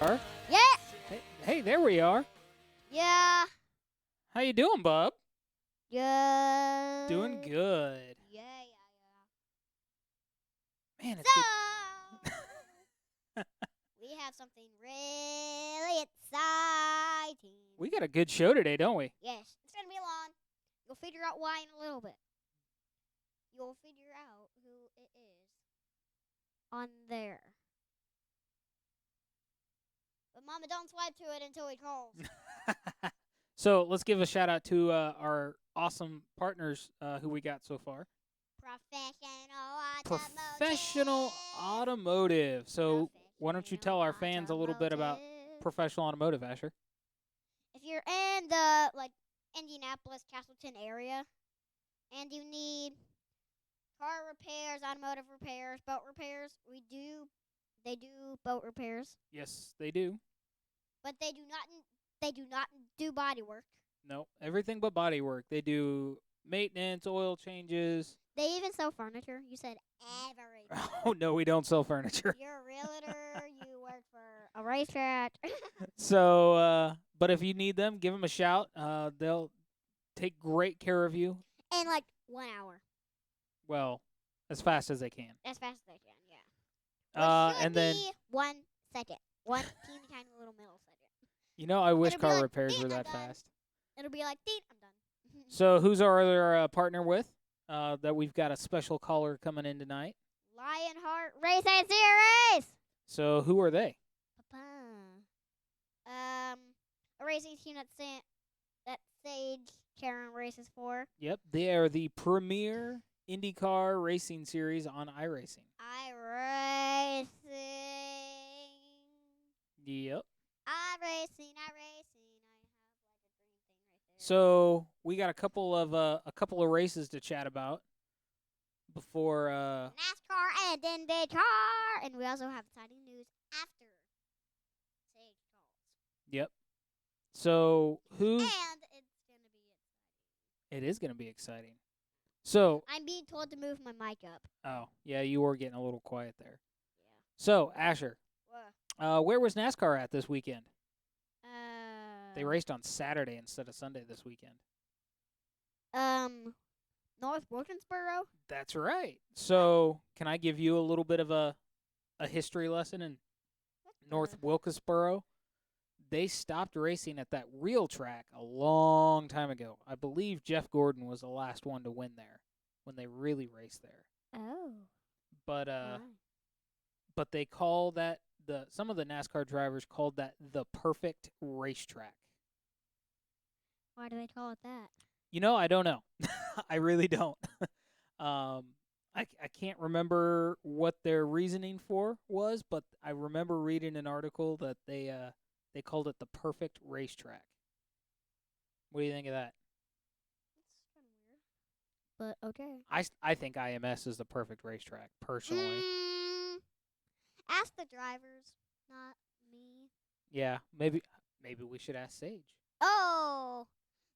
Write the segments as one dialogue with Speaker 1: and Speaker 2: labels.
Speaker 1: Yeah.
Speaker 2: Hey, there we are.
Speaker 1: Yeah.
Speaker 2: How you doing, bub?
Speaker 1: Good.
Speaker 2: Doing good.
Speaker 1: Yeah.
Speaker 2: Man, it's
Speaker 1: So we have something really exciting.
Speaker 2: we got a good show today, don't we?
Speaker 1: Yes, it's gonna be long. You'll figure out why in a little bit. You'll figure out who it is on there. But Mama, don't swipe to it until he calls.
Speaker 2: So let's give a shout out to our awesome partners who we got so far. Professional Automotive. So why don't you tell our fans a little bit about Professional Automotive, Asher?
Speaker 1: If you're in the Indianapolis, Castleton area, and you need car repairs, automotive repairs, boat repairs, they do boat repairs.
Speaker 2: Yes, they do.
Speaker 1: But they do not do body work.
Speaker 2: No, everything but body work. They do maintenance, oil changes.
Speaker 1: They even sell furniture. You said everything.
Speaker 2: Oh no, we don't sell furniture.
Speaker 1: You're a realtor. You work for a racetrack.
Speaker 2: So, but if you need them, give them a shout. They'll take great care of you.
Speaker 1: In like 1 hour.
Speaker 2: Well, as fast as they can.
Speaker 1: As fast as they can, yeah.
Speaker 2: And then
Speaker 1: 1 second. One teeny tiny little middle second.
Speaker 2: I wish
Speaker 1: It'll be
Speaker 2: car
Speaker 1: like,
Speaker 2: repairs
Speaker 1: "Ding,
Speaker 2: were
Speaker 1: I'm
Speaker 2: that
Speaker 1: done."
Speaker 2: fast.
Speaker 1: It'll be like, "Ding, I'm done."
Speaker 2: So, who's our other partner with? That we've got a special caller coming in tonight.
Speaker 1: Lionheart Racing Series.
Speaker 2: So, who are they?
Speaker 1: A racing team that Sage Karam races for.
Speaker 2: Yep, they are the premier IndyCar Racing Series on iRacing.
Speaker 1: iRacing.
Speaker 2: Yep.
Speaker 1: iRacing. I have like a green thing right there.
Speaker 2: So we got a couple of races to chat about before
Speaker 1: NASCAR and Indy car, and we also have exciting news after Sage calls.
Speaker 2: Yep. So who?
Speaker 1: And it's gonna be exciting.
Speaker 2: It is gonna be exciting. So
Speaker 1: I'm being told to move my mic up.
Speaker 2: oh yeah, you were getting a little quiet there.
Speaker 1: Yeah.
Speaker 2: So Asher,
Speaker 1: What?
Speaker 2: where was NASCAR at this weekend? They
Speaker 1: They
Speaker 2: raced on Saturday instead of Sunday this weekend.
Speaker 1: North Wilkesboro.
Speaker 2: That's right. So can I give you a little bit of a history lesson in North Wilkesboro? They stopped racing at that real track a long time ago. I believe Jeff Gordon was the last one to win there when they really raced there.
Speaker 1: Oh.
Speaker 2: But
Speaker 1: Wow.
Speaker 2: but they call that some of the NASCAR drivers called that the perfect racetrack.
Speaker 1: Why do they call it that?
Speaker 2: I don't know. I really don't. I can't remember what their reasoning for was, but I remember reading an article that they called it the perfect racetrack. What do you think of that?
Speaker 1: It's kind of weird. But okay.
Speaker 2: I think IMS is the perfect racetrack, personally.
Speaker 1: Ask the drivers, not me.
Speaker 2: Yeah, maybe we should ask Sage.
Speaker 1: Oh,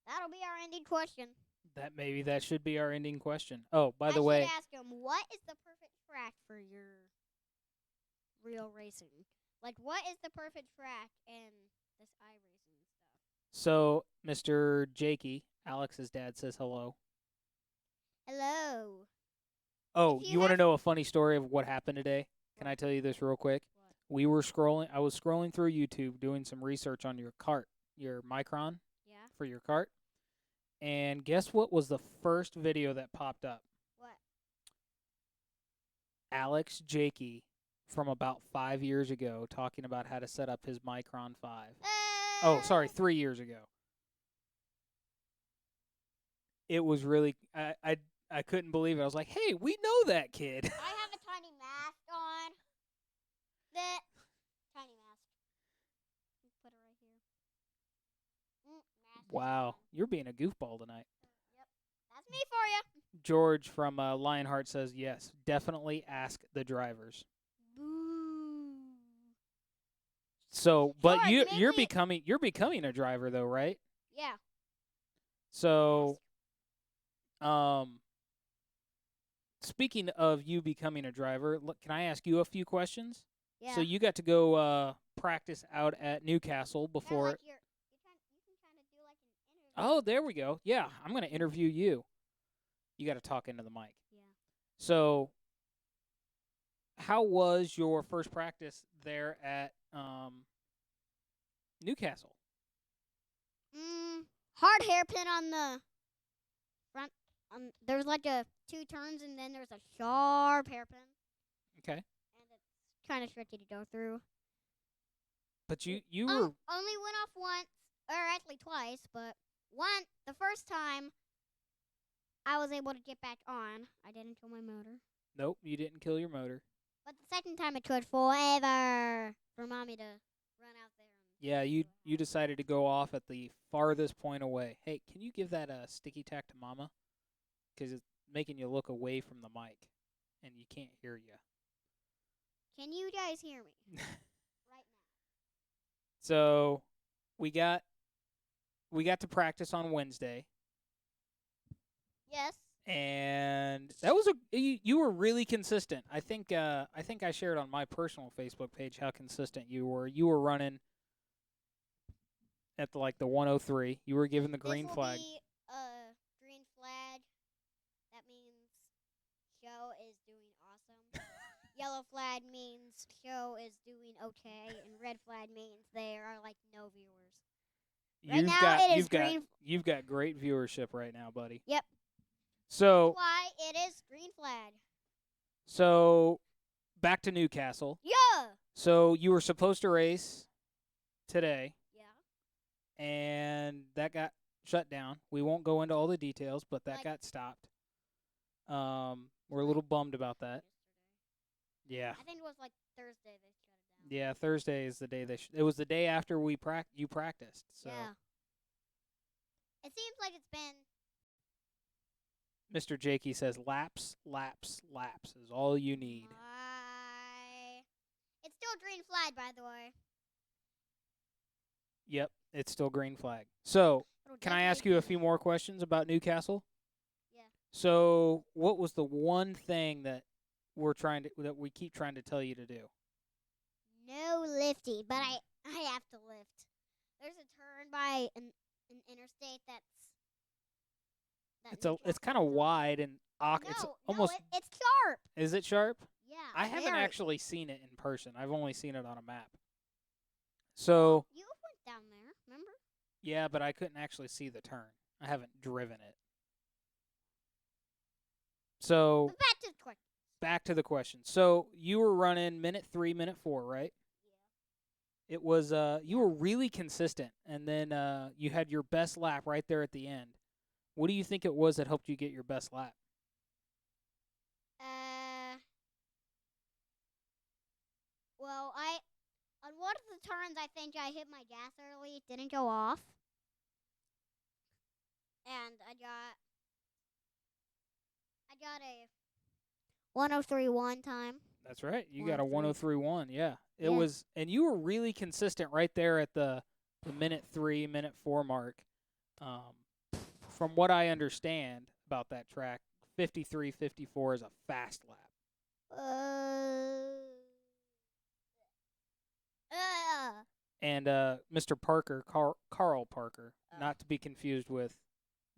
Speaker 1: that'll be our ending question.
Speaker 2: That should be our ending question. Oh, by the way,
Speaker 1: I should ask him, what is the perfect track for your real racing? Like, what is the perfect track in this iRacing stuff?
Speaker 2: so Mr. Jakey, Alex's dad, says hello.
Speaker 1: Hello.
Speaker 2: Oh,
Speaker 1: If you
Speaker 2: you want to
Speaker 1: have-
Speaker 2: know a funny story of what happened today? Can I tell you this real quick?
Speaker 1: What?
Speaker 2: I was scrolling through YouTube doing some research on your cart, your Micron
Speaker 1: Yeah.
Speaker 2: for your cart. And guess what was the first video that popped up?
Speaker 1: What?
Speaker 2: Alex Jakey from about 5 years ago talking about how to set up his Micron 5. Oh, sorry, 3 years ago. It was really I couldn't believe it. I was like, "Hey, we know that kid."
Speaker 1: I have a tiny mask on. That tiny mask. Put it right here. Mask
Speaker 2: Wow,
Speaker 1: on.
Speaker 2: you're being a goofball tonight.
Speaker 1: Yep. That's me for you.
Speaker 2: George from Lionheart says yes. Definitely ask the drivers.
Speaker 1: Boo.
Speaker 2: So, but
Speaker 1: George,
Speaker 2: you're
Speaker 1: maybe-
Speaker 2: you're becoming a driver though, right?
Speaker 1: Yeah.
Speaker 2: So, speaking of you becoming a driver, can I ask you a few questions?
Speaker 1: Yeah.
Speaker 2: So you got to go practice out at Newcastle before.
Speaker 1: Like you can kind of do like an interview.
Speaker 2: Oh, there we go. Yeah, I'm going to interview you. You got to talk into the mic.
Speaker 1: Yeah.
Speaker 2: So, how was your first practice there at Newcastle?
Speaker 1: Hard hairpin on the front. There's like a 2 turns and then there's a sharp hairpin.
Speaker 2: Okay.
Speaker 1: And it's kind of tricky to go through.
Speaker 2: But you were
Speaker 1: only went off once, or actually twice, but the first time I was able to get back on. I didn't kill my motor.
Speaker 2: Nope, you didn't kill your motor.
Speaker 1: But the second time it took forever for Mommy to run out there.
Speaker 2: Yeah, you decided to go off at the farthest point away. Hey, can you give that sticky tack to Mama? Because it's making you look away from the mic, and you can't hear you.
Speaker 1: Can you guys hear me? Right now.
Speaker 2: So, we got to practice on Wednesday.
Speaker 1: Yes.
Speaker 2: And that was you were really consistent. I think I shared on my personal Facebook page how consistent you were. You were running at the 103. You were given the green flag.
Speaker 1: This will be a green flag. That means show is doing awesome. Yellow flag means show is doing okay, and red flag means there are no viewers.
Speaker 2: You've got great viewership right now, buddy.
Speaker 1: Yep.
Speaker 2: So
Speaker 1: that's why it is green flag.
Speaker 2: So back to Newcastle.
Speaker 1: Yeah.
Speaker 2: So you were supposed to race today.
Speaker 1: Yeah.
Speaker 2: And that got shut down. We won't go into all the details, but that got stopped. We're a little bummed about that. Yeah.
Speaker 1: I think it was Thursday they shut it down.
Speaker 2: Yeah, Thursday is the day it was the day after you practiced. So.
Speaker 1: Yeah. It seems like it's been.
Speaker 2: Mr. Jakey says laps is all you need.
Speaker 1: It's still green flag, by the way.
Speaker 2: Yep, it's still green flag. So, can I ask you a few more questions about Newcastle?
Speaker 1: Yeah.
Speaker 2: So, what was the one thing that we keep trying to tell you to do?
Speaker 1: No lifting, but I have to lift. There's a turn by an interstate
Speaker 2: It's kind of wide and
Speaker 1: it's sharp.
Speaker 2: Is it sharp?
Speaker 1: Yeah.
Speaker 2: I haven't actually seen it in person. I've only seen it on a map. So
Speaker 1: you went down there, remember?
Speaker 2: Yeah, but I couldn't actually see the turn. I haven't driven it. So back to the question. So you were running minute 3, minute 4, right? Yeah. It was you were really consistent, and then you had your best lap right there at the end. What do you think it was that helped you get your best lap?
Speaker 1: Well, on one of the turns, I think I hit my gas early. It didn't go off. And I got a 1:03.1 time.
Speaker 2: That's right. You got a 1:03.1. Yeah. It was, and you were really consistent right there at the minute 3, minute 4 mark. From what I understand about that track, 53:54 is a fast lap. And Mr. Parker, Carl Parker, not to be confused with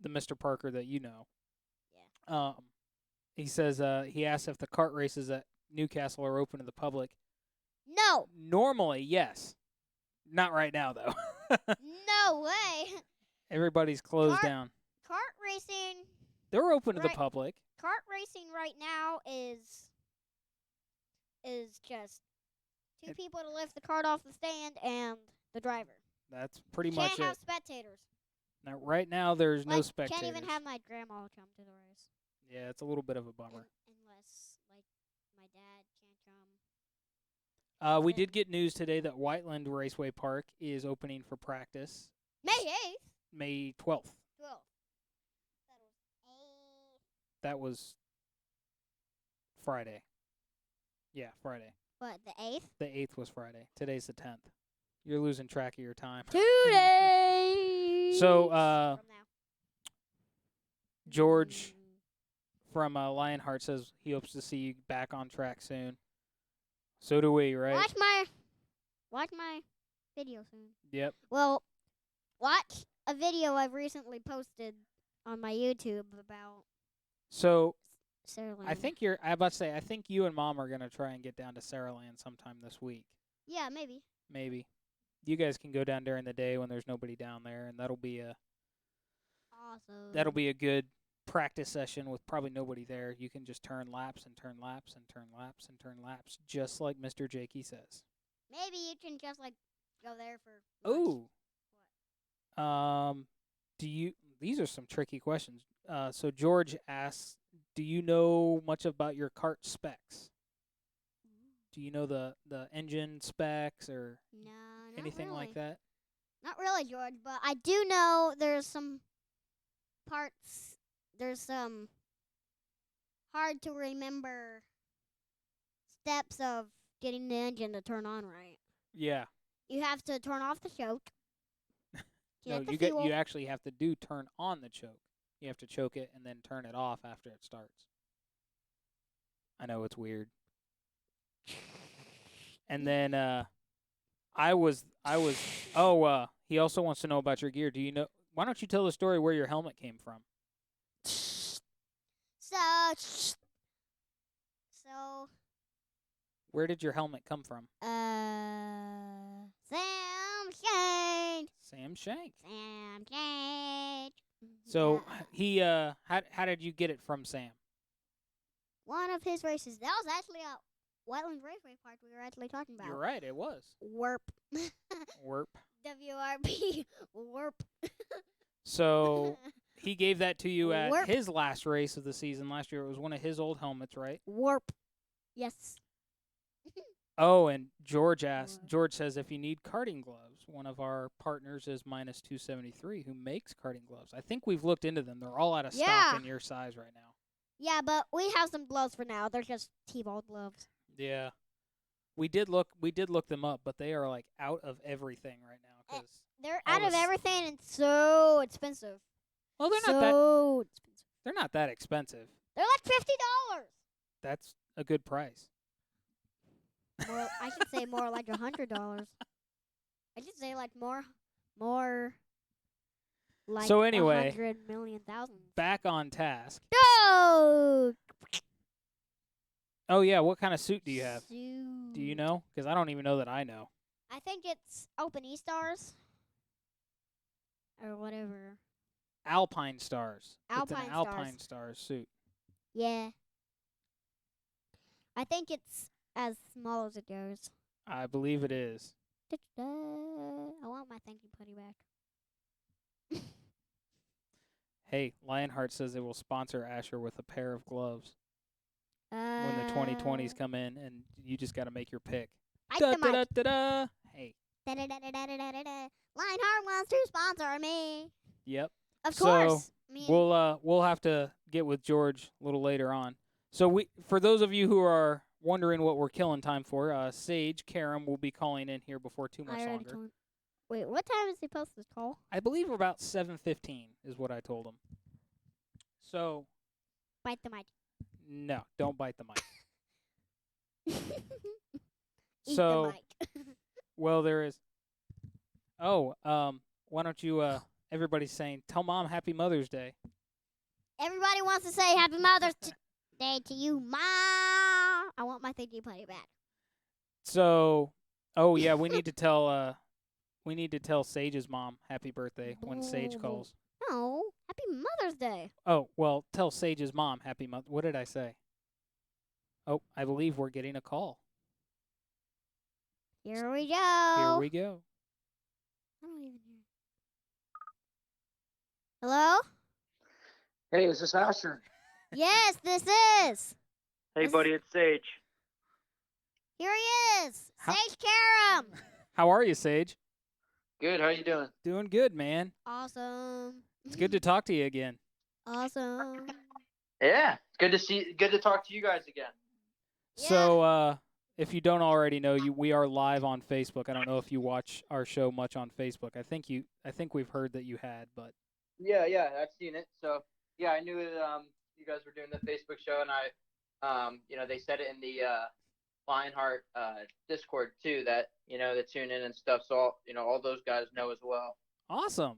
Speaker 2: the Mr. Parker that you know.
Speaker 1: Yeah.
Speaker 2: He says he asks if the kart races at Newcastle are open to the public.
Speaker 1: No.
Speaker 2: Normally, yes. Not right now, though.
Speaker 1: No way.
Speaker 2: Everybody's closed down.
Speaker 1: Kart racing.
Speaker 2: They're open to the public.
Speaker 1: Kart racing right now is just 2 people to lift the cart off the stand and the driver.
Speaker 2: That's pretty much it.
Speaker 1: Can't have spectators.
Speaker 2: Now, right now, there's no spectators.
Speaker 1: Can't even have my grandma come to the race.
Speaker 2: Yeah, it's a little bit of a bummer.
Speaker 1: Unless, my dad can't come.
Speaker 2: We did get news today that Whiteland Raceway Park is opening for practice.
Speaker 1: May 8th?
Speaker 2: May 12th.
Speaker 1: 12th.
Speaker 2: That was Friday. Yeah, Friday.
Speaker 1: What, the 8th?
Speaker 2: The 8th was Friday. Today's the 10th. You're losing track of your time.
Speaker 1: 2 days.
Speaker 2: So,
Speaker 1: from now.
Speaker 2: George from Lionheart says he hopes to see you back on track soon. So do we, right?
Speaker 1: Watch my video soon.
Speaker 2: Yep.
Speaker 1: Well, watch a video I've recently posted on my YouTube about
Speaker 2: So
Speaker 1: Saraland.
Speaker 2: I about to say, I think you and Mom are going to try and get down to Saraland sometime this week.
Speaker 1: Yeah, maybe.
Speaker 2: Maybe. You guys can go down during the day when there's nobody down there, and that'll be a good practice session with probably nobody there. You can just turn laps and turn laps and turn laps and turn laps, just like Mr. Jakey says.
Speaker 1: Maybe you can just go there for lunch.
Speaker 2: Ooh. These are some tricky questions. So George asks, do you know much about your kart specs? Do you know the engine specs or
Speaker 1: No, not
Speaker 2: anything
Speaker 1: really.
Speaker 2: like that?
Speaker 1: Not really, George, but I do know there's some parts, there's some hard to remember steps of getting the engine to turn on right.
Speaker 2: Yeah.
Speaker 1: You have to turn off the choke.
Speaker 2: No, you actually have to turn on the choke. You have to choke it and then turn it off after it starts. I know it's weird. And then he also wants to know about your gear. Do you know? Why don't you tell the story where your helmet came from?
Speaker 1: So
Speaker 2: Where did your helmet come from?
Speaker 1: Sam Shank.
Speaker 2: Sam Shank.
Speaker 1: Sam Shank.
Speaker 2: So
Speaker 1: Yeah.
Speaker 2: how did you get it from Sam?
Speaker 1: One of his races. That was actually a Wetland Raceway park we were actually talking about.
Speaker 2: You're right, it was.
Speaker 1: Warp.
Speaker 2: Warp.
Speaker 1: WRP. Warp.
Speaker 2: So he gave that to you at
Speaker 1: Warp.
Speaker 2: his last race of the season last year. It was one of his old helmets, right?
Speaker 1: Warp. Yes.
Speaker 2: Oh, and George says if you need karting gloves, one of our partners is Minus 273 who makes karting gloves. I think we've looked into them. They're all out of stock in your size right now.
Speaker 1: Yeah, but we have some gloves for now. They're just T-ball gloves.
Speaker 2: Yeah. We did look them up, but they are like out of everything right now cuz
Speaker 1: they're out of everything and so expensive.
Speaker 2: Well, they're
Speaker 1: so expensive.
Speaker 2: They're not that expensive.
Speaker 1: They're like $50.
Speaker 2: That's a good price.
Speaker 1: Well, I should say more like $100. I should say like more like
Speaker 2: So anyway,
Speaker 1: 100,000,000.
Speaker 2: Back on task.
Speaker 1: Go!
Speaker 2: Oh yeah, what kind of suit do you have?
Speaker 1: Suit.
Speaker 2: Do you know? Because I don't even know that I know.
Speaker 1: I think it's Open E-Stars. Or whatever.
Speaker 2: Alpine Stars. It's an
Speaker 1: Alpine
Speaker 2: Alpine Stars suit.
Speaker 1: Yeah. I think it's as small as it goes.
Speaker 2: I believe it is.
Speaker 1: I want my thank you putty back.
Speaker 2: Hey, Lionheart says it will sponsor Asher with a pair of gloves when the 2020s come in, and you just got to make your pick.
Speaker 1: Da, da, da,
Speaker 2: da, da. Hey.
Speaker 1: Lionheart wants to sponsor me.
Speaker 2: Yep.
Speaker 1: Of course.
Speaker 2: We'll have to get with George a little later on. So for those of you who are wondering what we're killing time for, Sage Karam will be calling in here before too much longer.
Speaker 1: Wait, what time is he supposed to call?
Speaker 2: I believe about 7:15 is what I told him. So.
Speaker 1: Bite the mic.
Speaker 2: No, don't bite the mic.
Speaker 1: Eat
Speaker 2: so.
Speaker 1: the mic.
Speaker 2: Well, there is. Oh, why don't you? Everybody's saying, tell Mom Happy Mother's Day.
Speaker 1: Everybody wants to say Happy Mother's Day to you, Mom. I want my thank you putty back.
Speaker 2: So, oh yeah, we need to tell. We need to tell Sage's mom happy birthday when Sage calls.
Speaker 1: No, Happy Mother's Day.
Speaker 2: Oh, well, tell Sage's mom happy mother. What did I say? Oh, I believe we're getting a call.
Speaker 1: Here we go.
Speaker 2: Here we go.
Speaker 1: I don't even hear. Hello?
Speaker 3: Hey, is this Asher?
Speaker 1: Yes, this is.
Speaker 3: Hey, buddy, it's Sage.
Speaker 1: Here he is. Sage Karam.
Speaker 2: How are you, Sage?
Speaker 3: Good, how you doing?
Speaker 2: Doing good, man.
Speaker 1: Awesome.
Speaker 2: It's good to talk to you again.
Speaker 1: Awesome.
Speaker 3: Yeah, it's good to talk to you guys again.
Speaker 1: Yeah.
Speaker 2: So, if you don't already know, we are live on Facebook. I don't know if you watch our show much on Facebook. I think we've heard that you had, but
Speaker 3: Yeah, I've seen it. So, yeah, I knew that you guys were doing the Facebook show, and I they said it in the Lionheart Discord too that that tune in and stuff. So all those guys know as well.
Speaker 2: Awesome.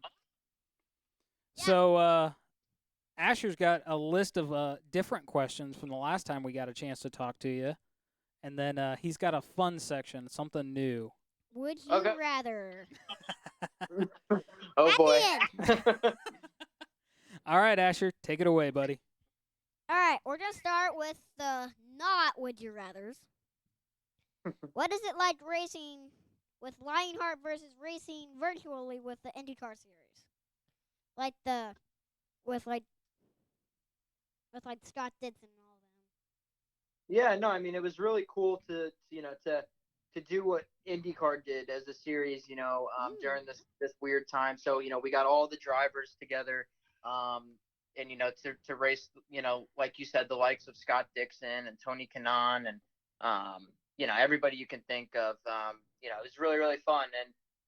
Speaker 1: Yeah.
Speaker 2: So Asher's got a list of different questions from the last time we got a chance to talk to you, and then he's got a fun section, something new.
Speaker 1: Would you
Speaker 3: Okay.
Speaker 1: rather?
Speaker 3: Oh
Speaker 1: At
Speaker 3: boy.
Speaker 1: the end.
Speaker 2: All right, Asher, take it away, buddy.
Speaker 1: All right, we're gonna start with the not would you rather's. What is it like racing with Lionheart versus racing virtually with the IndyCar series? Like the with like Scott Dixon and all them.
Speaker 3: Yeah, no, I mean it was really cool to do what IndyCar did as a series, during this weird time. So we got all the drivers together, and to race, like you said, the likes of Scott Dixon and Tony Kanaan and everybody you can think of. It was really really fun,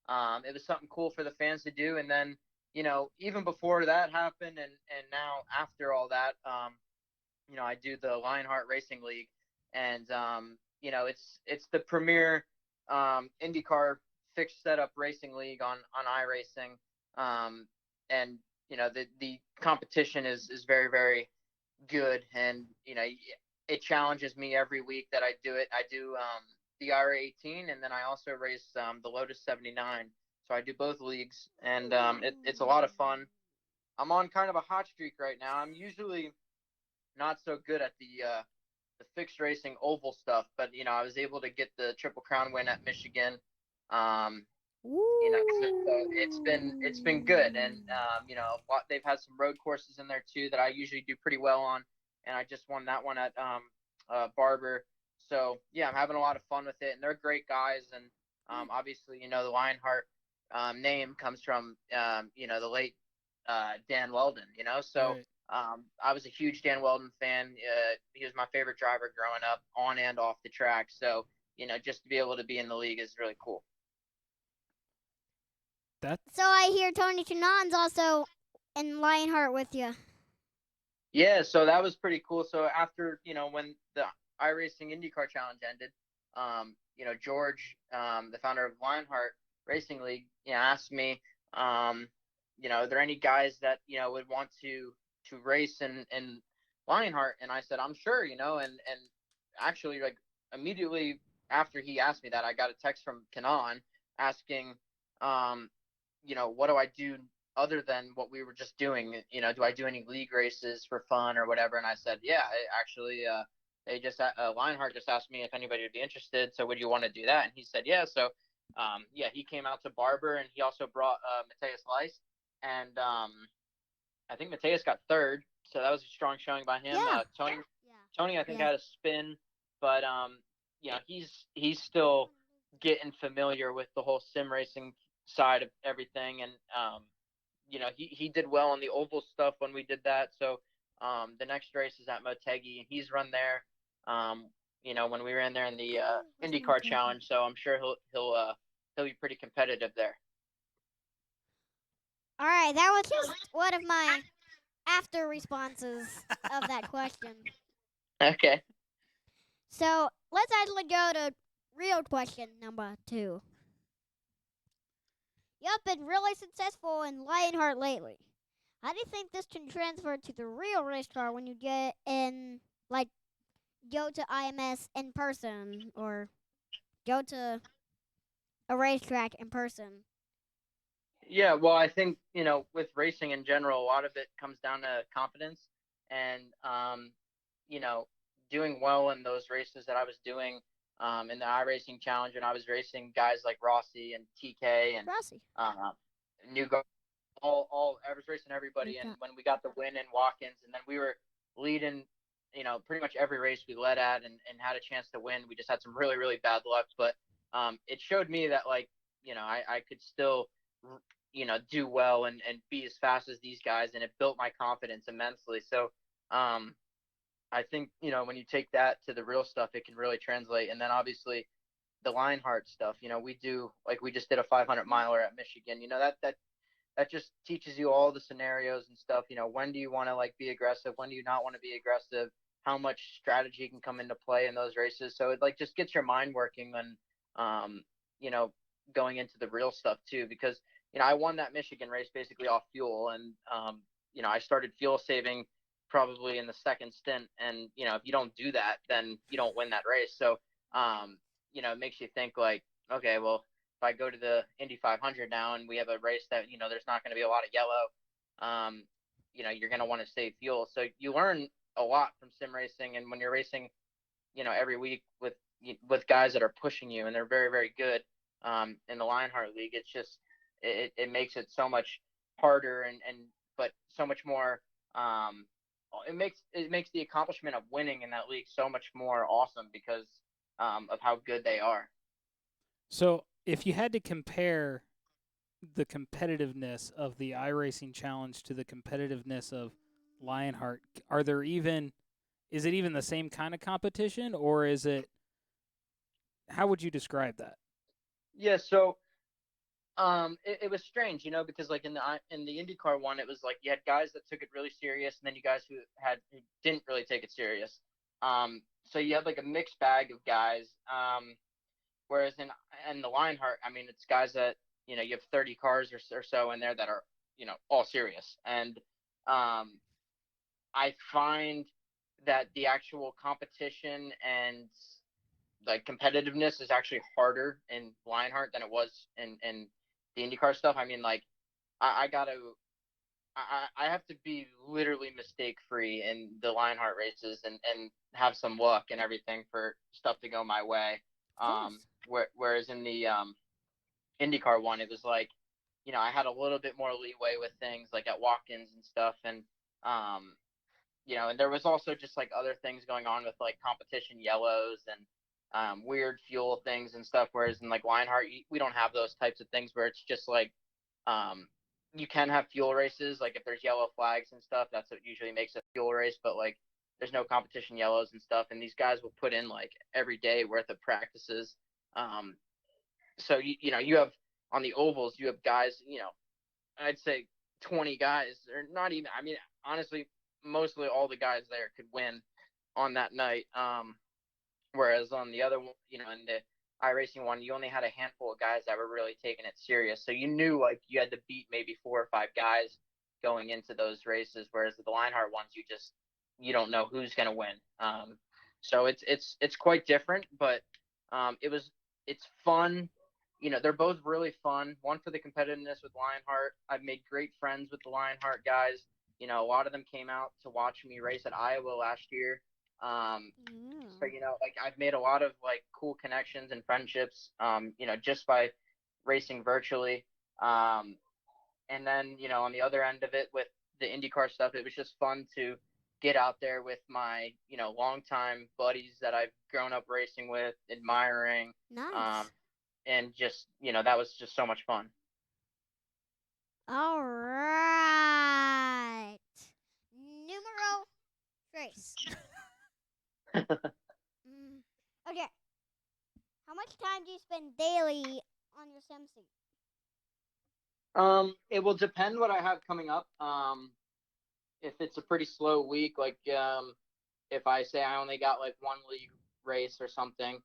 Speaker 3: and it was something cool for the fans to do. And then even before that happened, and now after all that, I do the Lionheart Racing League, and it's the premier IndyCar fixed setup racing league on iRacing, and the competition is very very good, and it challenges me every week that I do it. I do the IRA 18, and then I also race the Lotus 79. So I do both leagues, and it's a lot of fun. I'm on kind of a hot streak right now. I'm usually not so good at the fixed racing oval stuff, but I was able to get the Triple Crown win at Michigan. So it's been good, and they've had some road courses in there too that I usually do pretty well on, and I just won that one at Barber. So yeah, I'm having a lot of fun with it, and they're great guys, and obviously the Lionheart name comes from the late Dan Weldon, so.
Speaker 2: Right.
Speaker 3: I was a huge Dan Weldon fan. He was my favorite driver growing up, on and off the track. So, just to be able to be in the league is really cool.
Speaker 1: So I hear Tony Kanaan's also in Lionheart with you.
Speaker 3: Yeah, so that was pretty cool. So after, when the iRacing IndyCar Challenge ended, George, the founder of Lionheart Racing League, asked me, are there any guys that, would want to race in Lionheart? And I said, I'm sure, and actually, like, immediately after he asked me that, I got a text from Kanaan asking, what do I do other than what we were just doing? Do I do any league races for fun or whatever? And I said, yeah, actually, they just Lionheart just asked me if anybody would be interested. So would you want to do that? And he said, yeah. So, yeah, he came out to Barber, and he also brought Mateus Lice, and I think Mateus got third, so that was a strong showing by him.
Speaker 1: Yeah.
Speaker 3: Tony, I think had a spin, but he's still getting familiar with the whole sim racing side of everything, and he did well on the oval stuff when we did that. So the next race is at Motegi, and he's run there. When we were in there in the IndyCar Challenge, so I'm sure he'll be pretty competitive there.
Speaker 1: All right, that was just one of my after responses of that question.
Speaker 3: Okay.
Speaker 1: So let's actually go to real question number 2. You've been really successful in Lionheart lately. How do you think this can transfer to the real race car when you get in, like, go to IMS in person or go to a racetrack in person?
Speaker 3: Yeah, well, I think, with racing in general, a lot of it comes down to confidence, and, doing well in those races that I was doing in the iRacing Challenge, and I was racing guys like Rossi and TK and
Speaker 1: Rossi.
Speaker 3: New I was racing everybody, and when we got the win in Watkins, and then we were leading, pretty much every race we led at, and had a chance to win. We just had some really really bad luck, but it showed me that, like, I could still do well and be as fast as these guys, and it built my confidence immensely. So I think when you take that to the real stuff, it can really translate. And then obviously the Lionheart stuff, we do, like, we just did a 500 miler at Michigan. That just teaches you all the scenarios and stuff. When do you want to, like, be aggressive? When do you not want to be aggressive? how much strategy can come into play in those races. So it like just gets your mind working when you know, going into the real stuff too, because you know I won that Michigan race basically off fuel, and you know I started fuel saving probably in the second stint, and you know if you don't do that, then you don't win that race. So you know it makes you think like, okay, well if I go to the Indy 500 now and we have a race that you know there's not going to be a lot of yellow, you know you're going to want to save fuel. So you learn a lot from sim racing, and when you're racing, you know every week with guys that are pushing you and they're very very good in the Lionheart League, it's just it makes it so much harder and but so much more. It makes the accomplishment of winning in that league so much more awesome because of how good they are.
Speaker 2: So, if you had to compare the competitiveness of the iRacing Challenge to the competitiveness of Lionheart, are there even is it even the same kind of competition, or is it? How would you describe that?
Speaker 3: Yeah, so it was strange, you know, because like in the IndyCar one, it was like you had guys that took it really serious, and then you guys who didn't really take it serious. So you had like a mixed bag of guys. Whereas in the Lionheart, I mean, it's guys that you know you have 30 cars or so in there that are you know all serious, and I find that the actual competition and like competitiveness is actually harder in Lionheart than it was in the IndyCar stuff. I mean, like I gotta I have to be literally mistake free in the Lionheart races and have some luck and everything for stuff to go my way. Whereas in the IndyCar one, it was like, you know, I had a little bit more leeway with things like at walk-ins and stuff, and you know, and there was also just like other things going on with like competition yellows and weird fuel things and stuff. Whereas in like Lionheart, we don't have those types of things where it's just like um, you can have fuel races. Like if there's yellow flags and stuff, that's what usually makes a fuel race. But like there's no competition yellows and stuff, and these guys will put in like every day worth of practices. Um, so you know you have on the ovals you have guys, you know, I'd say 20 guys or not even, I mean honestly mostly all the guys there could win on that night. Whereas on the other one, you know, in the iRacing one, you only had a handful of guys that were really taking it serious. So you knew like you had to beat maybe 4 or 5 guys going into those races. Whereas the Lionheart ones, you don't know who's going to win. So it's quite different, but it's fun. You know, they're both really fun. One for the competitiveness with Lionheart. I've made great friends with the Lionheart guys. You know, a lot of them came out to watch me race at Iowa last year. So you know, like I've made a lot of like cool connections and friendships, you know, just by racing virtually. And then you know, on the other end of it with the IndyCar stuff, it was just fun to get out there with my you know longtime buddies that I've grown up racing with, admiring,
Speaker 1: Nice.
Speaker 3: and just you know that was just so much fun.
Speaker 1: All right. Numero tres. Okay. How much time do you spend daily on your sim seat?
Speaker 3: It will depend what I have coming up. If it's a pretty slow week, like if I say I only got like one league race or something,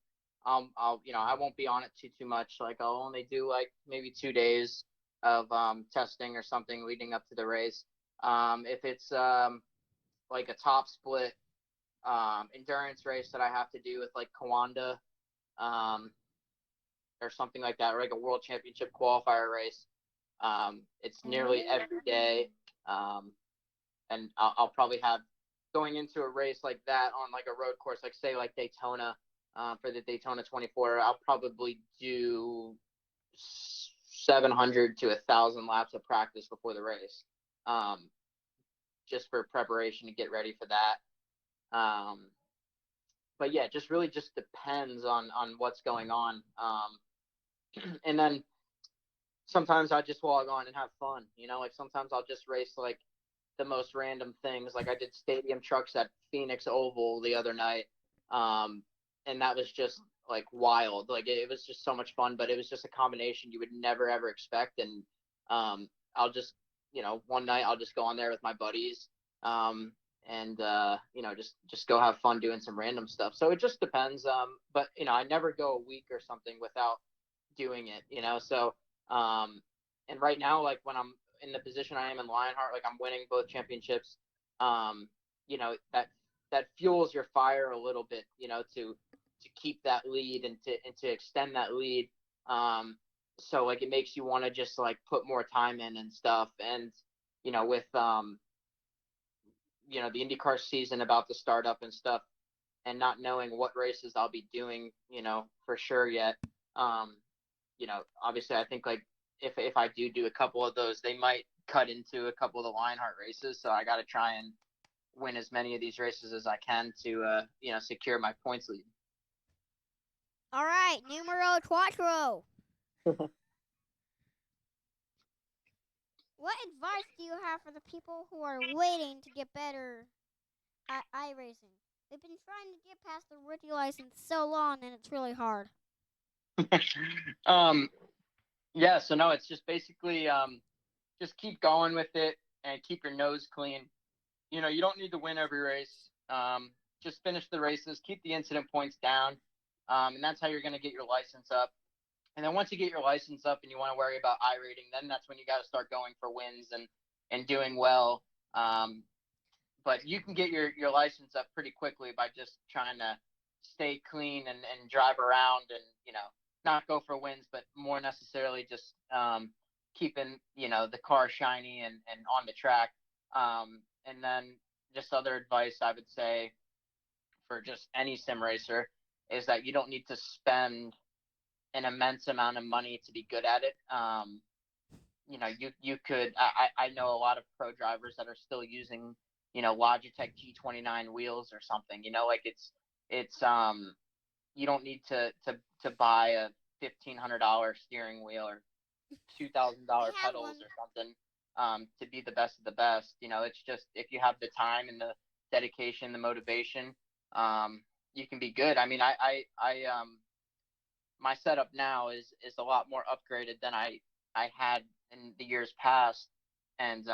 Speaker 3: I'll you know I won't be on it too much. Like I'll only do like maybe 2 days of testing or something leading up to the race. If it's like a top split endurance race that I have to do with like Kawanda um, or something like that, or like a world championship qualifier race, it's nearly every day. And I'll probably have going into a race like that on like a road course, like say like Daytona, for the Daytona 24, I'll probably do 700 to 1,000 laps of practice before the race, just for preparation to get ready for that. But yeah, just really just depends on what's going on. And then sometimes I just log on and have fun, you know, like sometimes I'll just race like the most random things. Like I did stadium trucks at Phoenix Oval the other night. And that was just like wild. Like it was just so much fun, but it was just a combination you would never ever expect. And I'll just, you know, one night I'll just go on there with my buddies. and just go have fun doing some random stuff. So it just depends. But I never go a week or something without doing it. So and right now, like when I'm in the position I am in Lionheart, like I'm winning both championships. That fuels your fire a little bit. To keep that lead and to extend that lead. So like it makes you want to just like put more time in and stuff. And with the IndyCar season about to start up and stuff, and not knowing what races I'll be doing, for sure yet. Obviously I think like if I do a couple of those, they might cut into a couple of the Lionheart races. So I got to try and win as many of these races as I can to secure my points lead.
Speaker 1: All right, numero cuatro. What advice do you have for the people who are waiting to get better at iRacing? They've been trying to get past the rookie license so long, and it's really hard.
Speaker 3: Yeah, so no, it's just basically just keep going with it and keep your nose clean. You don't need to win every race. Just finish the races, keep the incident points down, and that's how you're going to get your license up. And then once you get your license up and you want to worry about iRating, then that's when you got to start going for wins and doing well. But you can get your license up pretty quickly by just trying to stay clean and drive around and, not go for wins, but more necessarily just keeping, the car shiny and on the track. And then just other advice I would say for just any sim racer is that you don't need to spend an immense amount of money to be good at it. You could. I know a lot of pro drivers that are still using Logitech G29 wheels or something. Like it's you don't need to buy a $1,500 steering wheel or $2,000 pedals or something to be the best of the best. It's just if you have the time and the dedication, the motivation, you can be good. I mean, I my setup now is a lot more upgraded than I had in the years past, and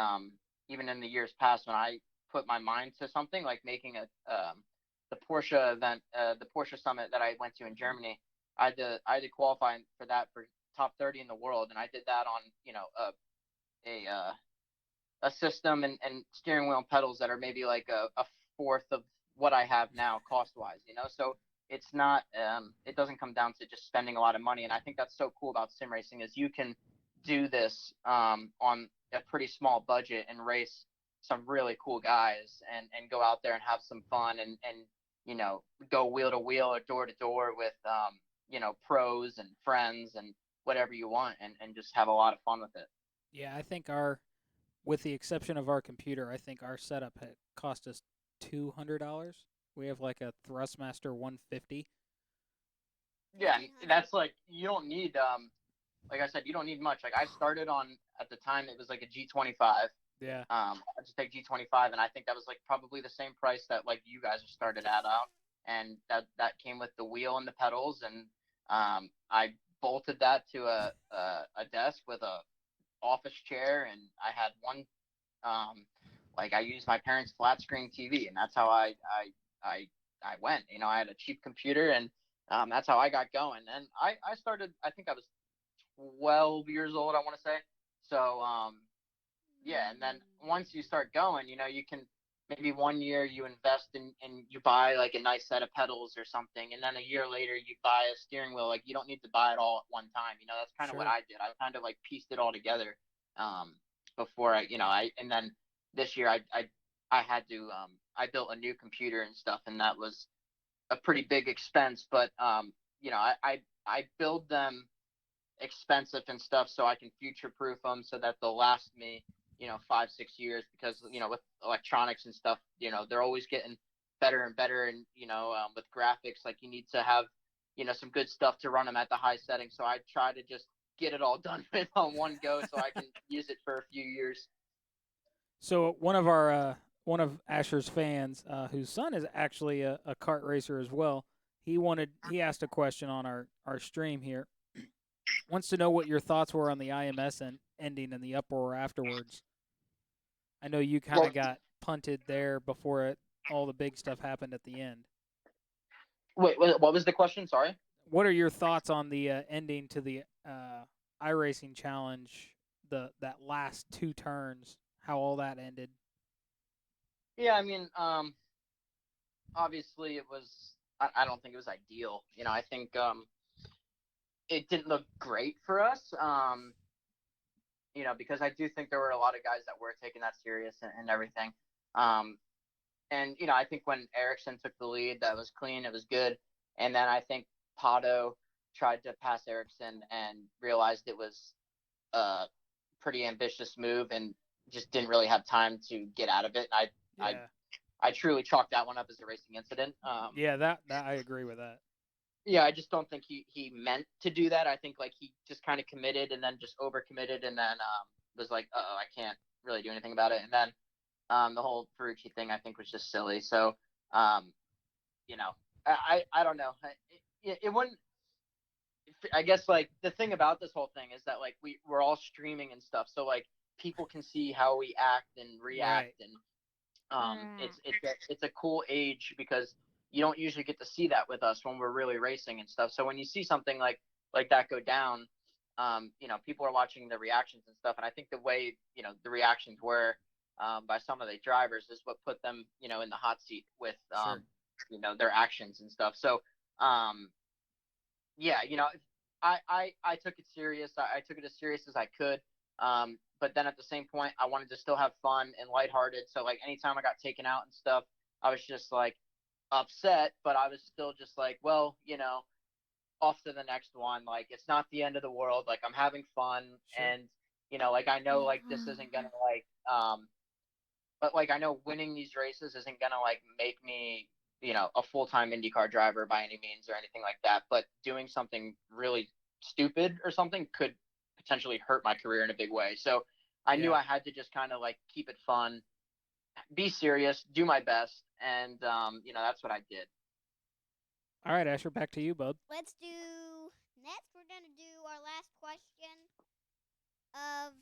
Speaker 3: even in the years past when I put my mind to something like making the Porsche event, the Porsche Summit that I went to in Germany. I had to qualify for that for top 30 in the world, and I did that on a system and steering wheel and pedals that are maybe like a fourth of what I have now cost wise. So it's not it doesn't come down to just spending a lot of money, and I think that's so cool about sim racing is you can do this on a pretty small budget and race some really cool guys and go out there and have some fun and go wheel to wheel or door to door with pros and friends and whatever you want and just have a lot of fun with it.
Speaker 2: Yeah, I think with the exception of our computer, I think our setup had cost us $200. We have like a Thrustmaster 150.
Speaker 3: Yeah, that's like you don't need like I said, you don't need much. Like I started on at the time it was like a G25.
Speaker 2: Yeah.
Speaker 3: I just take G25, and I think that was like probably the same price that like you guys started out, and that came with the wheel and the pedals, and I bolted that to a desk with a office chair, and I had one like I used my parents' flat screen TV, and that's how I went. I had a cheap computer, and that's how I got going. And I started. I think I was 12 years old. I want to say. So yeah, and then once you start going, you can maybe 1 year you invest in and you buy like a nice set of pedals or something, and then a year later you buy a steering wheel. Like you don't need to buy it all at one time. That's kind of what I did. I kind of like pieced it all together before and then this year I had to I built a new computer and stuff, and that was a pretty big expense. But I build them expensive and stuff so I can future proof them so that they'll last me 5-6 years, because with electronics and stuff they're always getting better and better, and with graphics, like you need to have some good stuff to run them at the high setting. So I try to just get it all done with on one go so I can use it for a few years.
Speaker 2: So one of Asher's fans, whose son is actually a kart racer as well, he asked a question on our stream here. Wants to know what your thoughts were on the IMS and ending and the uproar afterwards. I know you kind of got punted there before all the big stuff happened at the end.
Speaker 3: Wait, what was the question? Sorry.
Speaker 2: What are your thoughts on the ending to the iRacing Challenge? That last 2 turns, how all that ended.
Speaker 3: Yeah, I mean, obviously it was. I don't think it was ideal. I think it didn't look great for us. Because I do think there were a lot of guys that were taking that serious and everything. And I think when Ericsson took the lead, that was clean. It was good. And then I think Pato tried to pass Ericsson and realized it was a pretty ambitious move and just didn't really have time to get out of it. I truly chalked that one up as a racing incident.
Speaker 2: That I agree with that.
Speaker 3: Yeah, I just don't think he meant to do that. I think like he just kind of committed and then just overcommitted and then was like, I can't really do anything about it. And then the whole Ferrucci thing I think was just silly. So I don't know. It wouldn't. I guess like the thing about this whole thing is that like we're all streaming and stuff, so like people can see how we act and react, and it's a cool age because you don't usually get to see that with us when we're really racing and stuff. So when you see something like that go down, people are watching the reactions and stuff, and I think the way the reactions were by some of the drivers is what put them in the hot seat with their actions and stuff. So yeah, I took it serious. I took it as serious as I could. But then at the same point, I wanted to still have fun and lighthearted. So like anytime I got taken out and stuff, I was just like upset, but I was still just like, well, off to the next one. Like it's not the end of the world. Like I'm having fun, and like I know like this isn't gonna like but like I know winning these races isn't gonna like make me a full-time IndyCar driver by any means or anything like that, but doing something really stupid or something could potentially hurt my career in a big way. So I knew I had to just kind of like keep it fun, be serious, do my best, and that's what I did.
Speaker 2: All right, Asher, back to you, bud.
Speaker 1: Let's do next. We're gonna do our last question of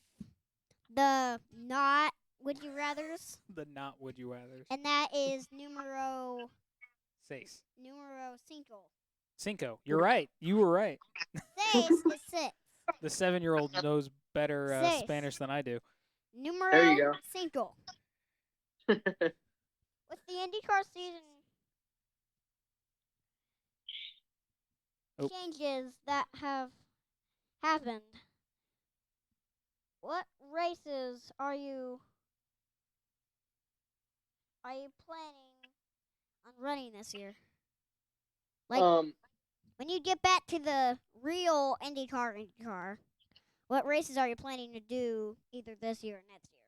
Speaker 1: the not would you rather's.
Speaker 2: The not would you rather's.
Speaker 1: And that is numero cinco.
Speaker 2: Cinco. You're right. You were right.
Speaker 1: Seis is 6.
Speaker 2: The 7-year-old knows better Spanish than I do.
Speaker 1: Numero
Speaker 3: there you go.
Speaker 1: cinco. With the IndyCar season changes that have happened, what races are you planning on running this year? Like when you get back to the real IndyCar, what races are you planning to do either this year or next year?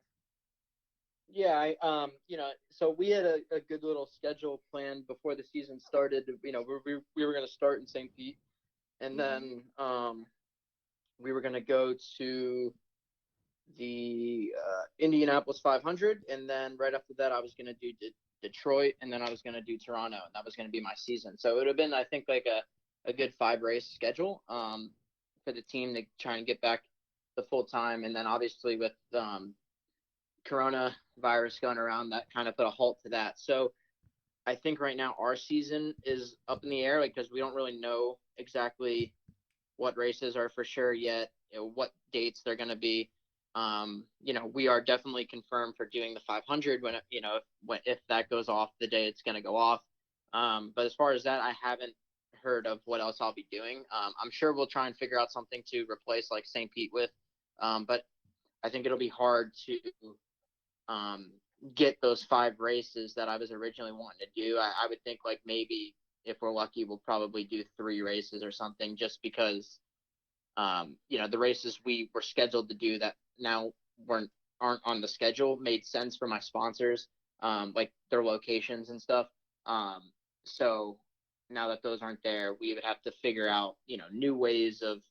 Speaker 3: Yeah, so we had a good little schedule planned before the season started. We were going to start in St. Pete, and then we were going to go to the Indianapolis 500, and then right after that, I was going to do Detroit, and then I was going to do Toronto, and that was going to be my season. So it would have been, I think, like a good 5-race schedule for the team to try and get back the full time, and then obviously with coronavirus going around, that kind of put a halt to that. So I think right now our season is up in the air, like because we don't really know exactly what races are for sure yet, what dates they're going to be. We are definitely confirmed for doing the 500 when if that goes off the day it's going to go off. But as far as that, I haven't heard of what else I'll be doing. I'm sure we'll try and figure out something to replace like St. Pete with, but I think it'll be hard to get those 5 races that I was originally wanting to do. I would think like maybe if we're lucky, we'll probably do 3 races or something, just because the races we were scheduled to do that now aren't on the schedule made sense for my sponsors, like their locations and stuff. So now that those aren't there, we would have to figure out new ways of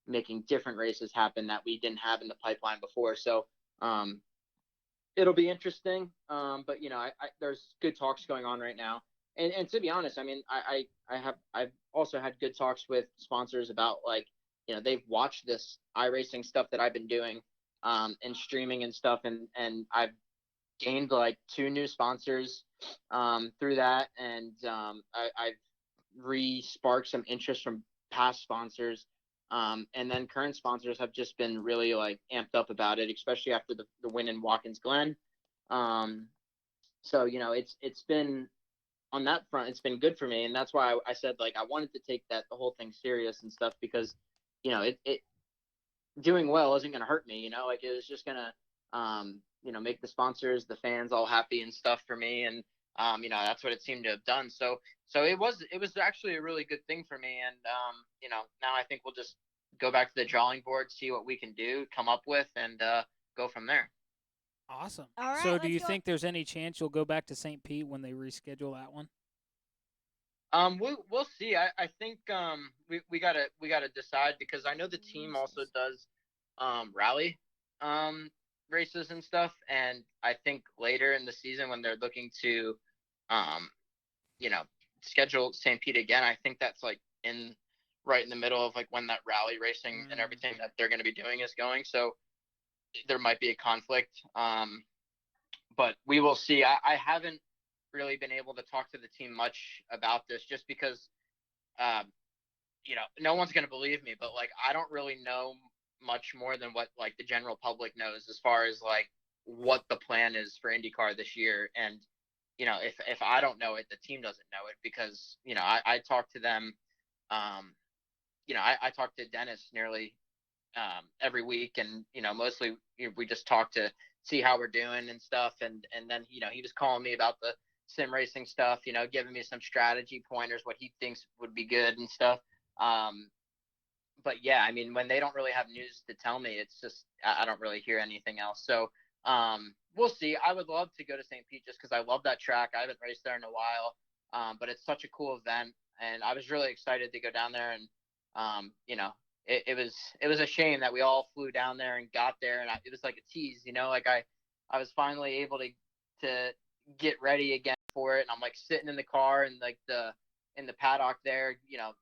Speaker 3: making different races happen that we didn't have in the pipeline before. So it'll be interesting, but there's good talks going on right now. And to be honest, I mean, I've also had good talks with sponsors about like, they've watched this iRacing stuff that I've been doing and streaming and stuff, and I've gained like 2 new sponsors through that, and I've re-sparked some interest from past sponsors. And then current sponsors have just been really like amped up about it, especially after the win in Watkins Glen. So it's been on that front, it's been good for me, and that's why I said like I wanted to take the whole thing serious and stuff, because it doing well isn't going to hurt me. Like it was just going to make the sponsors, the fans all happy and stuff for me, and that's what it seemed to have done. So it was actually a really good thing for me, and now I think we'll just go back to the drawing board, see what we can do, come up with, and go from there.
Speaker 2: Awesome.
Speaker 1: All right,
Speaker 2: So do you
Speaker 1: let's go.
Speaker 2: think there's any chance you'll go back to St. Pete when they reschedule that one?
Speaker 3: We'll see. I think we gotta decide, because I know the team also does rally races and stuff, and I think later in the season when they're looking to um schedule St. Pete again, I think that's like right in the middle of like when that rally racing and everything that they're going to be doing is going. So there might be a conflict. But we will see. I haven't really been able to talk to the team much about this, just because no one's going to believe me, but like I don't really know much more than what like the general public knows, as far as like what the plan is for IndyCar this year. And if I don't know it, the team doesn't know it, because I talk to them. I talk to Dennis nearly every week, and mostly we just talk to see how we're doing and stuff, and then he was calling me about the sim racing stuff, giving me some strategy pointers, what he thinks would be good and stuff. But yeah, I mean, when they don't really have news to tell me, it's just I don't really hear anything else. So we'll see. I would love to go to St. Pete, just because I love that track. I haven't raced there in a while, but it's such a cool event, and I was really excited to go down there. And it was a shame that we all flew down there and got there, and it was like a tease, like I was finally able to get ready again for it, and I'm like sitting in the car and like in the paddock there,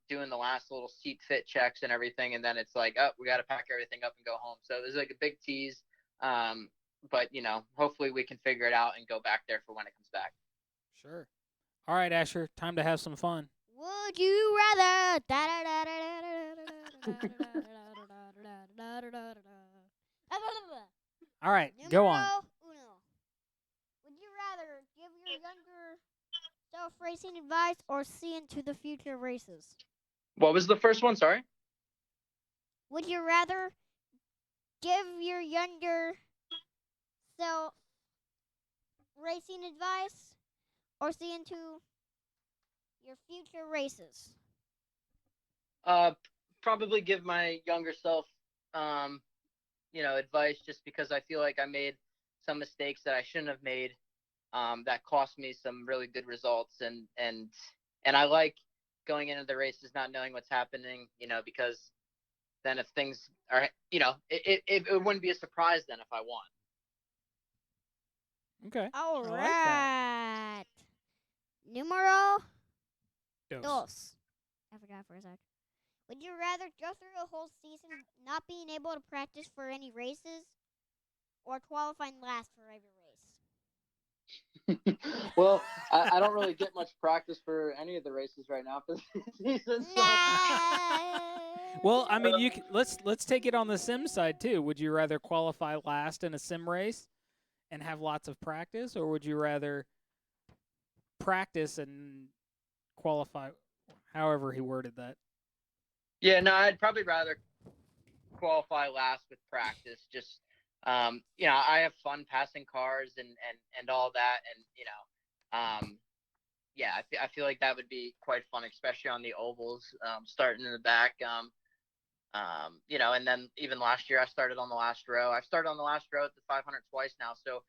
Speaker 3: doing the last little seat fit checks and everything, and then it's like, oh, we got to pack everything up and go home. So it was like a big tease, but hopefully we can figure it out and go back there for when it comes back.
Speaker 2: Sure. All right, Asher, time to have some fun.
Speaker 1: Would you rather?
Speaker 2: All right, go on.
Speaker 1: Numero uno. Would you rather give your younger self racing advice or see into the future races?
Speaker 3: What was the first one? Sorry.
Speaker 1: Would you rather give your younger self racing advice or see into your future races?
Speaker 3: Probably give my younger self advice, just because I feel like I made some mistakes that I shouldn't have made, that cost me some really good results, and I like going into the races not knowing what's happening, because then if things are, it wouldn't be a surprise then if I won.
Speaker 2: Okay.
Speaker 1: All
Speaker 2: I like that.
Speaker 1: right. Numero
Speaker 2: Dos.
Speaker 1: dos. I forgot for a sec. Would you rather go through a whole season not being able to practice for any races, or qualifying last for every race?
Speaker 3: Well, I don't really get much practice for any of the races right now for the season. So.
Speaker 2: Well, I mean, let's take it on the sim side too. Would you rather qualify last in a sim race and have lots of practice, or would you rather practice and qualify? However he worded that.
Speaker 3: Yeah, no, I'd probably rather qualify last with practice. Just I have fun passing cars and all that, and yeah, I feel like that would be quite fun, especially on the ovals, starting in the back. And then even last year I started on the last row. I've started on the last row at the 500 twice now, so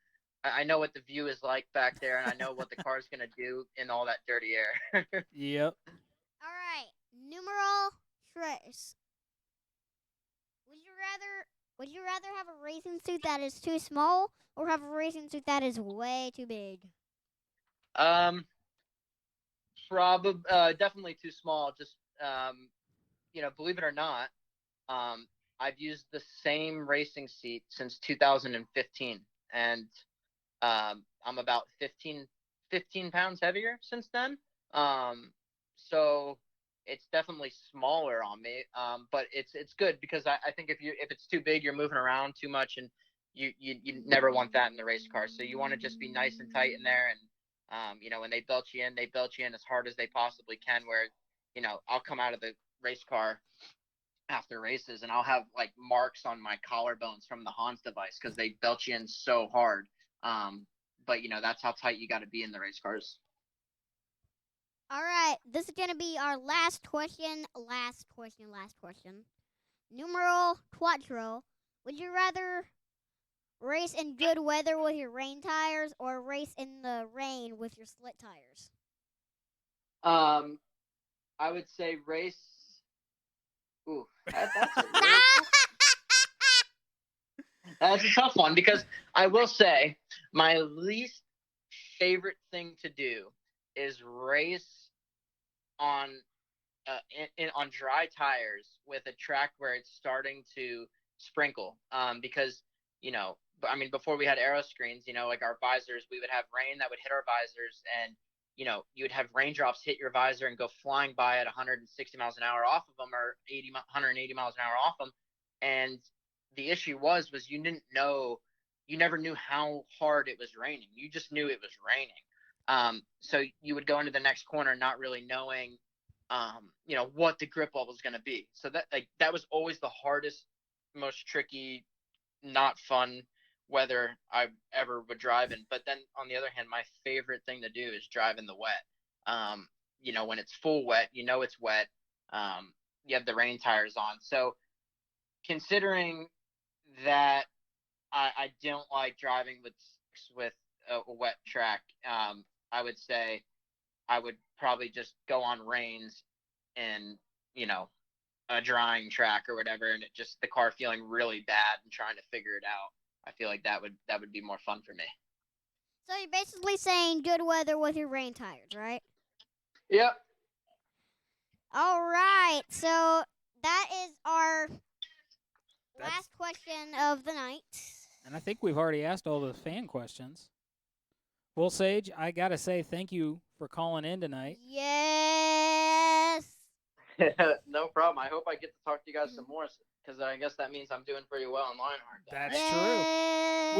Speaker 3: I know what the view is like back there, and I know what the car's gonna do in all that dirty air.
Speaker 2: Yep.
Speaker 1: All right. Numero tres. Would you rather have a racing suit that is too small, or have a racing suit that is way too big?
Speaker 3: Probably definitely too small. Just believe it or not, I've used the same racing seat since 2015, and I'm about 15 pounds heavier since then. So it's definitely smaller on me. But it's good because I think if it's too big, you're moving around too much, and you never want that in the race car. So you want to just be nice and tight in there, and when they belt you in, they belt you in as hard as they possibly can. Where I'll come out of the race car after races and I'll have like marks on my collarbones from the Hans device because they belt you in so hard. But that's how tight you got to be in the race cars.
Speaker 1: All right, this is gonna be our last question. Last question. Last question. Numeral quattro. Would you rather race in good weather with your rain tires or race in the rain with your slit tires?
Speaker 3: I would say race. Ooh, that's a tough one because I will say my least favorite thing to do is race on on dry tires with a track where it's starting to sprinkle. Because before we had aero screens, like our visors, we would have rain that would hit our visors, and you would have raindrops hit your visor and go flying by at 160 miles an hour off of them, or 180 miles an hour off them. And the issue was you didn't know, you never knew how hard it was raining. You just knew it was raining. So you would go into the next corner not really knowing, what the grip level was going to be. So that was always the hardest, most tricky, not fun weather I ever would drive in. But then on the other hand, my favorite thing to do is drive in the wet. When it's full wet, it's wet. You have the rain tires on. So considering that I don't like driving with a wet track, I would say I would probably just go on rains and a drying track or whatever, and the car feeling really bad and trying to figure it out. I feel like that would be more fun for me.
Speaker 1: So you're basically saying good weather with your rain tires, right?
Speaker 3: Yep.
Speaker 1: All right. So that is our last question of the night.
Speaker 2: And I think we've already asked all the fan questions. Well, Sage, I got to say thank you for calling in tonight.
Speaker 1: Yes.
Speaker 3: No problem. I hope I get to talk to you guys some more, because I guess that means I'm doing pretty well in Lionheart.
Speaker 2: That's
Speaker 1: yes.
Speaker 2: true.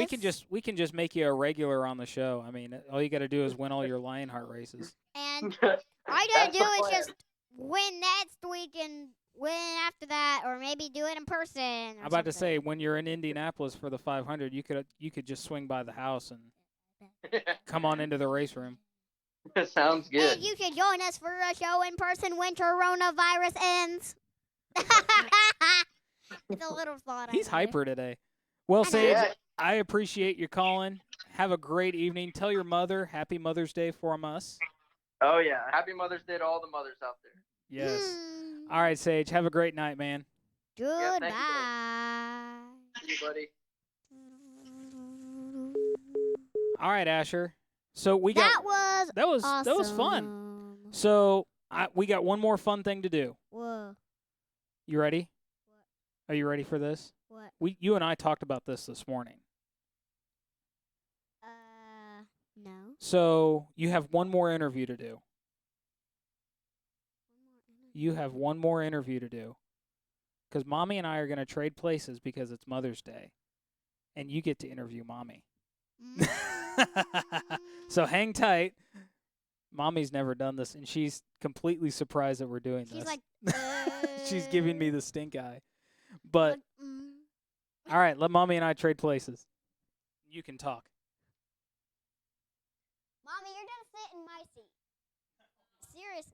Speaker 2: We can just make you a regular on the show. I mean, all you got to do is win all your Lionheart races.
Speaker 1: And all you gotta do is just win next week and win after that, or maybe do it in person.
Speaker 2: I'm about to say, when you're in Indianapolis for the 500, you could just swing by the house and come on into the race room.
Speaker 3: Sounds good.
Speaker 1: And you can join us for a show in person when coronavirus ends. It's a little thought.
Speaker 2: He's hyper today. Well, Sage, I appreciate you calling. Have a great evening. Tell your mother Happy Mother's Day from us.
Speaker 3: Oh, yeah. Happy Mother's Day to all the mothers out there.
Speaker 2: Yes. All right, Sage. Have a great night, man.
Speaker 1: Goodbye.
Speaker 3: See you, buddy.
Speaker 2: All right, Asher. So
Speaker 1: that was awesome.
Speaker 2: That was fun. So we got one more fun thing to do.
Speaker 1: Whoa.
Speaker 2: You ready?
Speaker 1: What?
Speaker 2: Are you ready for this?
Speaker 1: What?
Speaker 2: You and I talked about this morning.
Speaker 1: No.
Speaker 2: So you have one more interview to do. You have one more interview to do. Because Mommy and I are going to trade places because it's Mother's Day. And you get to interview Mommy. So hang tight. Mommy's never done this, and she's completely surprised that we're doing this.
Speaker 1: She's like,
Speaker 2: she's giving me the stink eye. But, all right, let Mommy and I trade places. You can talk.
Speaker 1: Mommy, you're going to sit in my seat. Seriously.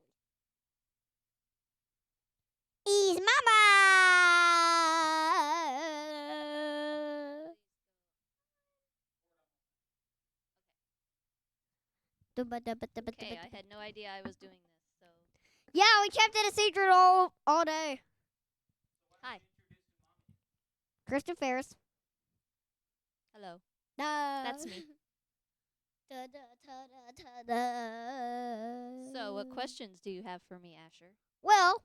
Speaker 1: Ease Mama!
Speaker 4: Okay, I had no idea I was doing this, so.
Speaker 1: Yeah, we kept it a secret all day.
Speaker 4: Hi.
Speaker 1: Kristen Ferris.
Speaker 4: Hello.
Speaker 1: That's
Speaker 4: me. So, what questions do you have for me, Asher?
Speaker 1: Well,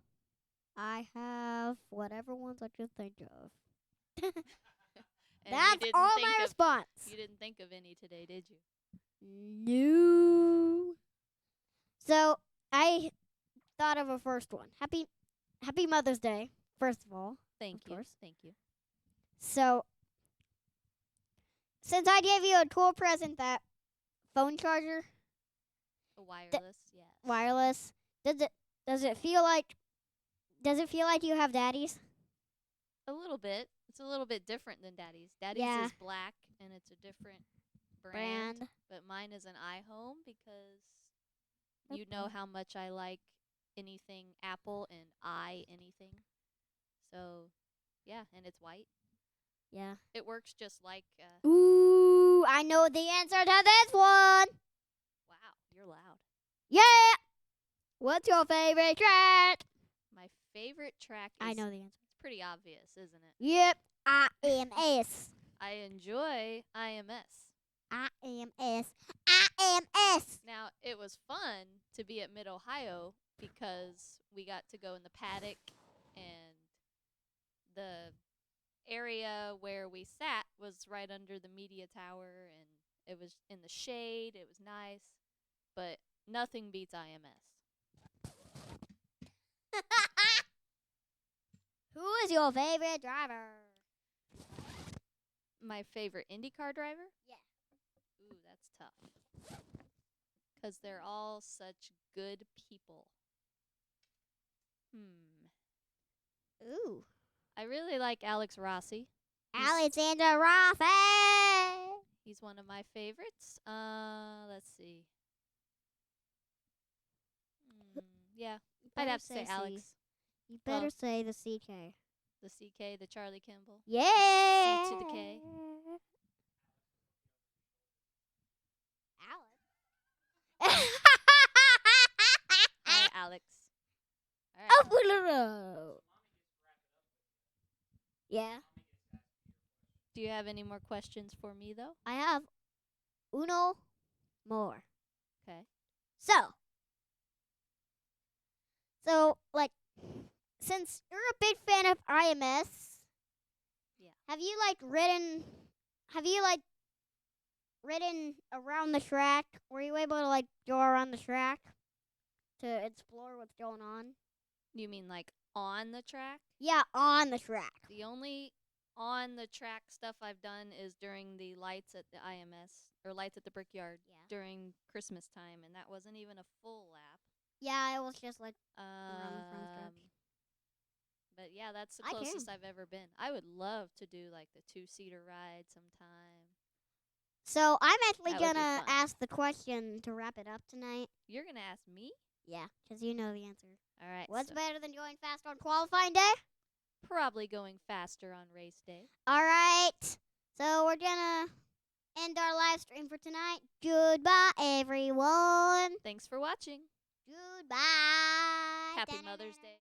Speaker 1: I have whatever ones I can think of.
Speaker 4: And you
Speaker 1: That's
Speaker 4: didn't
Speaker 1: all
Speaker 4: think
Speaker 1: my
Speaker 4: of,
Speaker 1: response.
Speaker 4: You didn't think of any today, did you?
Speaker 1: No. So I thought of a first one. Happy Mother's Day, first of all.
Speaker 4: Thank
Speaker 1: Of
Speaker 4: you.
Speaker 1: course.
Speaker 4: Thank you.
Speaker 1: So since I gave you a cool present, that phone charger,
Speaker 4: A wireless, yes.
Speaker 1: wireless, does it feel like you have daddy's?
Speaker 4: A little bit. It's a little bit different than Daddy's. Daddy's
Speaker 1: Yeah.
Speaker 4: is black and it's a different brand. But mine is an iHome because you know
Speaker 1: Okay.
Speaker 4: how much I like anything Apple and anything. So, yeah, and it's white.
Speaker 1: Yeah.
Speaker 4: It works just like,
Speaker 1: Ooh, I know the answer to this one.
Speaker 4: wow, you're loud.
Speaker 1: Yeah. What's your favorite track?
Speaker 4: My favorite track is
Speaker 1: I know the answer.
Speaker 4: it's pretty obvious, isn't it?
Speaker 1: Yep. IMS.
Speaker 4: I enjoy IMS.
Speaker 1: IMS. IMS.
Speaker 4: Now, it was fun to be at Mid-Ohio because we got to go in the paddock and the area where we sat was right under the media tower and it was in the shade. It was nice, but nothing beats IMS.
Speaker 1: Who is your favorite driver?
Speaker 4: My favorite IndyCar driver?
Speaker 1: Yeah.
Speaker 4: Ooh, that's tough. Because they're all such good people.
Speaker 1: Ooh.
Speaker 4: I really like Alex Rossi.
Speaker 1: Alexander Rossi.
Speaker 4: He's one of my favorites. Let's see. Yeah, I'd have to say Alex.
Speaker 1: You better
Speaker 4: Well-
Speaker 1: say the CK.
Speaker 4: The CK, the Charlie Kimball.
Speaker 1: Yeah.
Speaker 4: C to the K.
Speaker 1: Alex.
Speaker 4: Hi, Alex. All right.
Speaker 1: Oh, yeah.
Speaker 4: Do you have any more questions for me, though?
Speaker 1: I have uno more.
Speaker 4: Okay.
Speaker 1: So, like, since you're a big fan of IMS,
Speaker 4: Yeah.
Speaker 1: have you ridden around the track? Were you able to go around the track to explore what's going on?
Speaker 4: You mean like on the track?
Speaker 1: Yeah, on the track.
Speaker 4: The only on the track stuff I've done is during the lights at the IMS or lights at the Brickyard
Speaker 1: Yeah.
Speaker 4: during Christmas time, and that wasn't even a full lap.
Speaker 1: Yeah, it was just around the front stretch.
Speaker 4: But yeah, that's the
Speaker 1: I can.
Speaker 4: closest I've ever been. I would love to do like the 2-seater ride sometime.
Speaker 1: So I'm actually
Speaker 4: That would be
Speaker 1: gonna
Speaker 4: fun.
Speaker 1: ask the question to wrap it up tonight.
Speaker 4: You're gonna ask me?
Speaker 1: Yeah, 'cause you know the answer.
Speaker 4: All right.
Speaker 1: What's
Speaker 4: so
Speaker 1: better than going fast on qualifying day?
Speaker 4: probably going faster on race day.
Speaker 1: All right. So we're gonna end our live stream for tonight. Goodbye, everyone.
Speaker 4: Thanks for watching.
Speaker 1: Goodbye.
Speaker 4: Happy Mother's Day.